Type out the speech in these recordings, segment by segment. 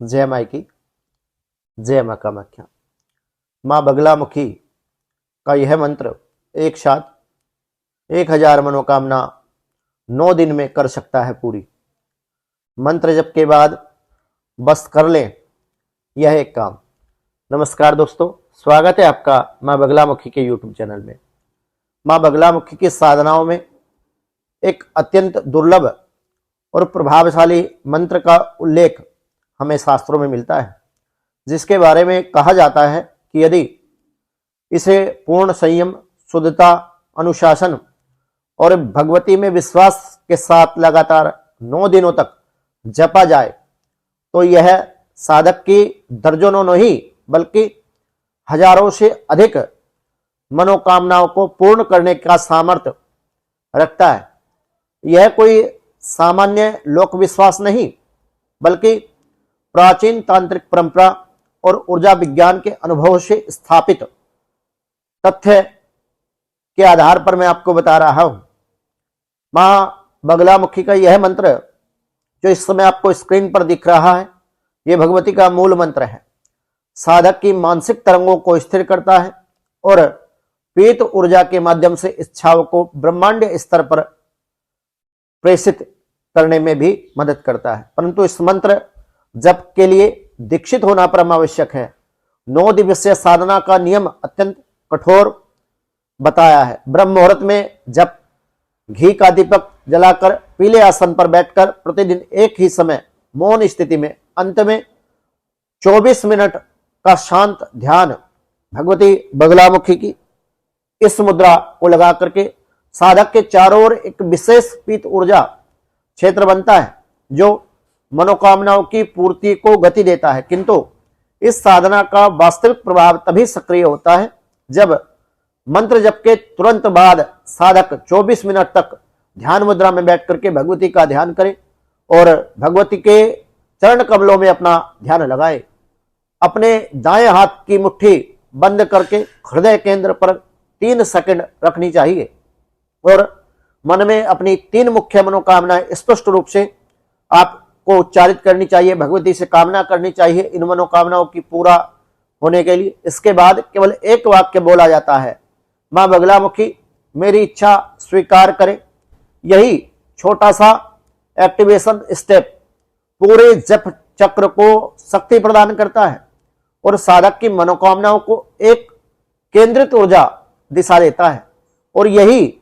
जय माई की जय माँ कामाख्या। माँ बगलामुखी का यह मंत्र एक साथ 1000 मनोकामना 9 दिन में कर सकता है पूरी। मंत्र जप के बाद बस कर लें यह एक काम। नमस्कार दोस्तों, स्वागत है आपका माँ बगलामुखी के यूट्यूब चैनल में। माँ बगलामुखी की साधनाओं में एक अत्यंत दुर्लभ और प्रभावशाली मंत्र का उल्लेख हमें शास्त्रों में मिलता है, जिसके बारे में कहा जाता है कि यदि इसे पूर्ण संयम, शुद्धता, अनुशासन और भगवती में विश्वास के साथ लगातार 9 दिनों तक जपा जाए तो यह साधक की दर्जनों नहीं बल्कि हजारों से अधिक मनोकामनाओं को पूर्ण करने का सामर्थ्य रखता है। यह कोई सामान्य लोक विश्वास नहीं बल्कि प्राचीन तांत्रिक परंपरा और ऊर्जा विज्ञान के अनुभव से स्थापित तथ्य के आधार पर मैं आपको बता रहा हूं। मां बगलामुखी का यह मंत्र जो इस समय आपको स्क्रीन पर दिख रहा है, यह भगवती का मूल मंत्र है। साधक की मानसिक तरंगों को स्थिर करता है और पीत ऊर्जा के माध्यम से इच्छाओं को ब्रह्मांड स्तर पर प्रेषित करने में भी मदद करता है। परंतु इस मंत्र जप के लिए दीक्षित होना परम आवश्यक है। 9 दिवसीय साधना का नियम अत्यंत कठोर बताया है। ब्रह्म मुहूर्त में जप, घी का दीपक जलाकर पीले आसन पर बैठकर प्रतिदिन एक ही समय मौन स्थिति में, अंत में 24 मिनट का शांत ध्यान भगवती बगलामुखी की इस मुद्रा को लगा करके साधक के चारों ओर एक विशेष पीत ऊर्जा क्षेत्र बनता है जो मनोकामनाओं की पूर्ति को गति देता है। किंतु इस साधना का वास्तविक प्रभाव तभी सक्रिय होता है जब मंत्र जप के तुरंत बाद साधक 24 मिनट तक ध्यान मुद्रा में बैठ करके भगवती का ध्यान करे और भगवती के चरण कमलों में अपना ध्यान लगाए। अपने दाएं हाथ की मुट्ठी बंद करके हृदय केंद्र पर 3 सेकंड रखनी चाहिए और मन में अपनी 3 मुख्य मनोकामनाएं स्पष्ट रूप से आपको उच्चारित करनी चाहिए, भगवती से कामना करनी चाहिए इन मनोकामनाओं की पूरा होने के लिए। इसके बाद केवल एक वाक्य बोला जाता है, मां बगलामुखी मेरी इच्छा स्वीकार करे। यही छोटा सा एक्टिवेशन स्टेप पूरे जप चक्र को शक्ति प्रदान करता है और साधक की मनोकामनाओं को एक केंद्रित ऊर्जा दिशा देता है। और यही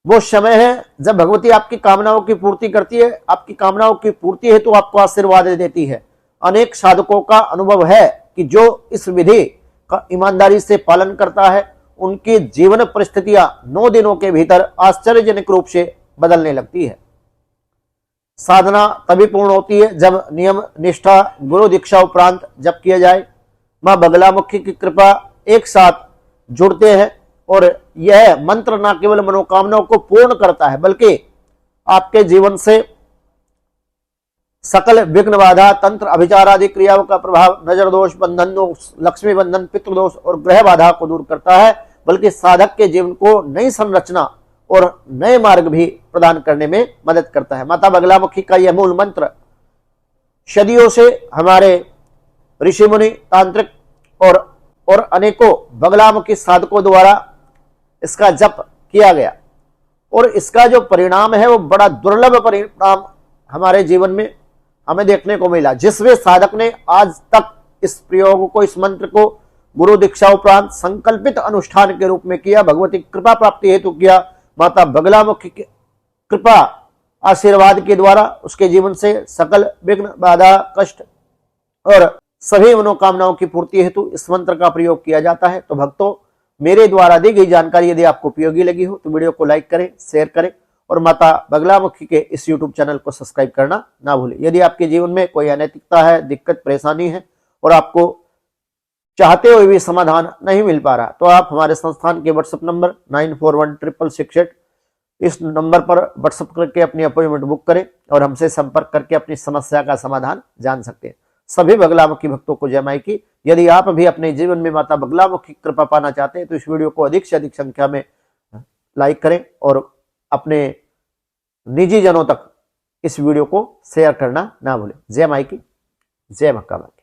वो समय है जब भगवती आपकी कामनाओं की पूर्ति करती है। आपकी कामनाओं की पूर्ति हेतु आपको आशीर्वाद देती है। अनेक साधकों का अनुभव है कि जो इस विधि का ईमानदारी से पालन करता है उनकी जीवन परिस्थितियां 9 दिनों के भीतर आश्चर्यजनक रूप से बदलने लगती है। साधना तभी पूर्ण होती है जब नियम, निष्ठा, गुरु दीक्षा उपरांत जप किया जाए। मां बगलामुखी की कृपा एक साथ जुड़ते हैं और यह मंत्र न केवल मनोकामनाओं को पूर्ण करता है बल्कि आपके जीवन से सकल विघ्न, बाधा, तंत्र, अभिचार आदि क्रियाओं का प्रभाव, नजर दोष, बंधन दोष, लक्ष्मी बंधन, पितृदोष और ग्रह बाधा को दूर करता है, बल्कि साधक के जीवन को नई संरचना और नए मार्ग भी प्रदान करने में मदद करता है। माता बगलामुखी का यह मूल मंत्र सदियों से हमारे ऋषि मुनि, तांत्रिक और अनेकों बगलामुखी साधकों द्वारा इसका जप किया गया और इसका जो परिणाम है वो बड़ा दुर्लभ परिणाम हमारे जीवन में हमें देखने को मिला। जिस वे साधक ने आज तक इस प्रयोग को, इस मंत्र को गुरु दीक्षा उपरांत संकल्पित अनुष्ठान के रूप में किया, भगवती कृपा प्राप्ति हेतु किया, माता बगलामुखी की कृपा आशीर्वाद के द्वारा उसके जीवन से सकल विघ्न, बाधा, कष्ट और सभी मनोकामनाओं की पूर्ति हेतु इस मंत्र का प्रयोग किया जाता है। तो भक्तों, मेरे द्वारा दी गई जानकारी यदि आपको उपयोगी लगी हो तो वीडियो को लाइक करें, शेयर करें और माता बगलामुखी के इस यूट्यूब चैनल को सब्सक्राइब करना ना भूलें। यदि आपके जीवन में कोई अनैतिकता है, दिक्कत, परेशानी है और आपको चाहते हुए भी समाधान नहीं मिल पा रहा तो आप हमारे संस्थान के व्हाट्सएप नंबर 941666 इस नंबर पर व्हाट्सएप करके अपनी अपॉइंटमेंट बुक करें और हमसे संपर्क करके अपनी समस्या का समाधान जान सकते हैं। सभी बगलामुखी भक्तों को जय माई की। यदि आप भी अपने जीवन में माता बगलामुखी कृपा पाना चाहते हैं तो इस वीडियो को अधिक से अधिक संख्या में लाइक करें और अपने निजी जनों तक इस वीडियो को शेयर करना ना भूलें। जय माई की जय मां कामाख्या।